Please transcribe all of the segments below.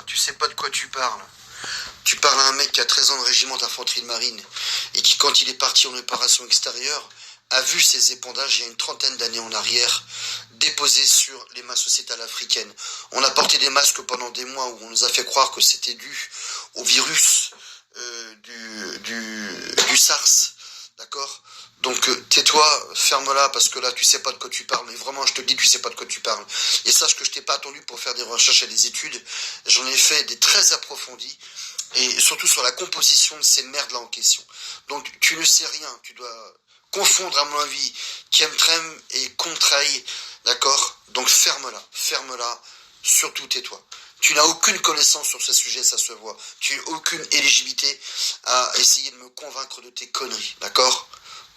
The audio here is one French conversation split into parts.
tu sais pas de quoi tu parles. Tu parles à un mec qui a 13 ans de régiment d'infanterie de marine et qui, quand il est parti en opération extérieure, a vu ces épandages il y a une trentaine d'années en arrière déposés sur les masses sociétales africaines. On a porté des masques pendant des mois où on nous a fait croire que c'était dû au virus du SARS, d'accord? Donc tais-toi, ferme-la, parce que là tu sais pas de quoi tu parles, mais vraiment je te le dis, tu sais pas de quoi tu parles. Et sache que je t'ai pas attendu pour faire des recherches et des études, j'en ai fait des très approfondies, et surtout sur la composition de ces merdes-là en question. Donc tu ne sais rien, tu dois confondre à mon avis chemtrail et contrail, d'accord? Donc ferme-la, surtout tais-toi. Tu n'as aucune connaissance sur ce sujet, ça se voit. Tu n'as aucune éligibilité à essayer de me convaincre de tes conneries, d'accord?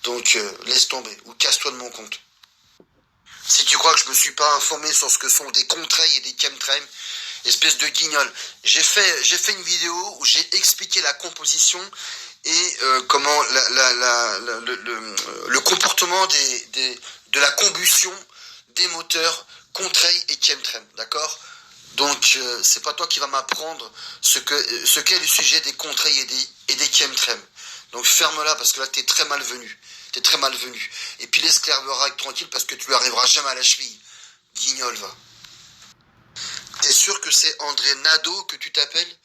Donc laisse tomber, ou casse-toi de mon compte. Si tu crois que je me suis pas informé sur ce que sont des contrails et des chemtrails, espèce de guignol. J'ai fait une vidéo où j'ai expliqué la composition et comment le comportement de la combustion des moteurs contrail et chemtrail, d'accord? Donc c'est pas toi qui vas m'apprendre ce qu'est le sujet des contrails et des chemtrails. Donc ferme-la, parce que là t'es très malvenu. T'es très malvenu. Et puis laisse Claire Baraque tranquille, parce que tu lui arriveras jamais à la cheville. Guignol, va. T'es sûr que c'est André Nadeau que tu t'appelles?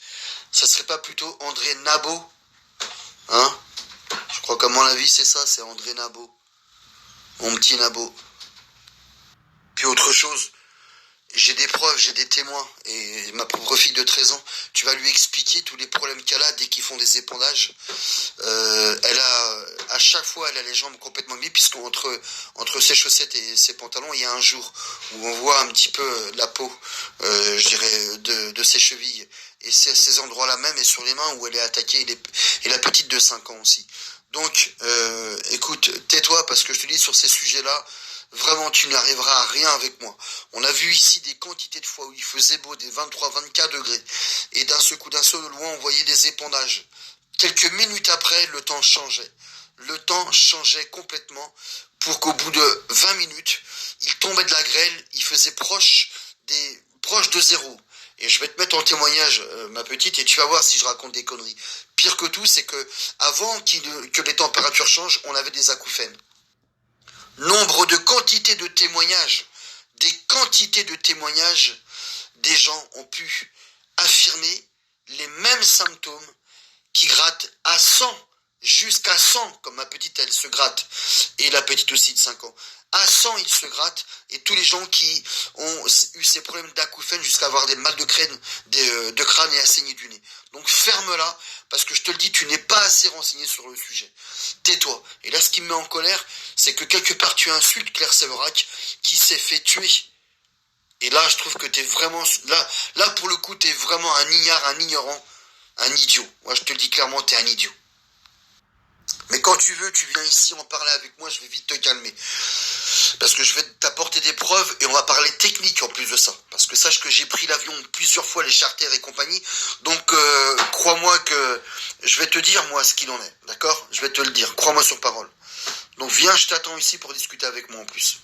Ça serait pas plutôt André Nabo? Hein? Je crois qu'à mon avis c'est ça, c'est André Nabo. Mon petit Nabo. Puis autre chose, j'ai des preuves, j'ai des témoins, et ma propre fille de 13 ans, tu vas lui expliquer tous les problèmes qu'elle a dès qu'ils font des épandages. À chaque fois, elle a les jambes complètement mouillées, puisqu'entre ses chaussettes et ses pantalons, il y a un jour où on voit un petit peu la peau, je dirais, de ses chevilles. Et c'est à ces endroits-là même, et sur les mains où elle est attaquée, et la petite de 5 ans aussi. Donc, écoute, tais-toi, parce que je te dis, sur ces sujets-là, vraiment, tu n'arriveras à rien avec moi. On a vu ici des quantités de fois où il faisait beau, des 23-24 degrés. Et d'un seul de loin, on voyait des épandages. Quelques minutes après, le temps changeait. Le temps changeait complètement pour qu'au bout de 20 minutes, il tombait de la grêle, il faisait proche de zéro. Et je vais te mettre en témoignage, ma petite, et tu vas voir si je raconte des conneries. Pire que tout, c'est que avant que les températures changent, on avait des acouphènes. Nombre de quantités de témoignages, des quantités de témoignages, des gens ont pu affirmer les mêmes symptômes, qui grattent à 100, jusqu'à 100, comme ma petite elle se gratte, et la petite aussi de 5 ans. À 100 ils se grattent, et tous les gens qui ont eu ces problèmes d'acouphènes jusqu'à avoir des mal de crâne et à saigner du nez. Donc ferme-la, parce que je te le dis, tu n'es pas assez renseigné sur le sujet. Tais-toi. Et là, ce qui me met en colère, c'est que quelque part tu insultes Claire Séverac, qui s'est fait tuer. Et là, je trouve que t'es vraiment, là pour le coup, t'es vraiment un ignare, un ignorant, un idiot. Moi, je te le dis clairement, t'es un idiot. Mais quand tu veux, tu viens ici en parler avec moi, je vais vite te calmer. Parce que je vais t'apporter des preuves, et on va parler technique en plus de ça. Parce que sache que j'ai pris l'avion plusieurs fois, les charters et compagnie. Donc, crois-moi que je vais te dire, moi, ce qu'il en est. D'accord? Je vais te le dire. Crois-moi sur parole. Donc, viens, je t'attends ici pour discuter avec moi en plus.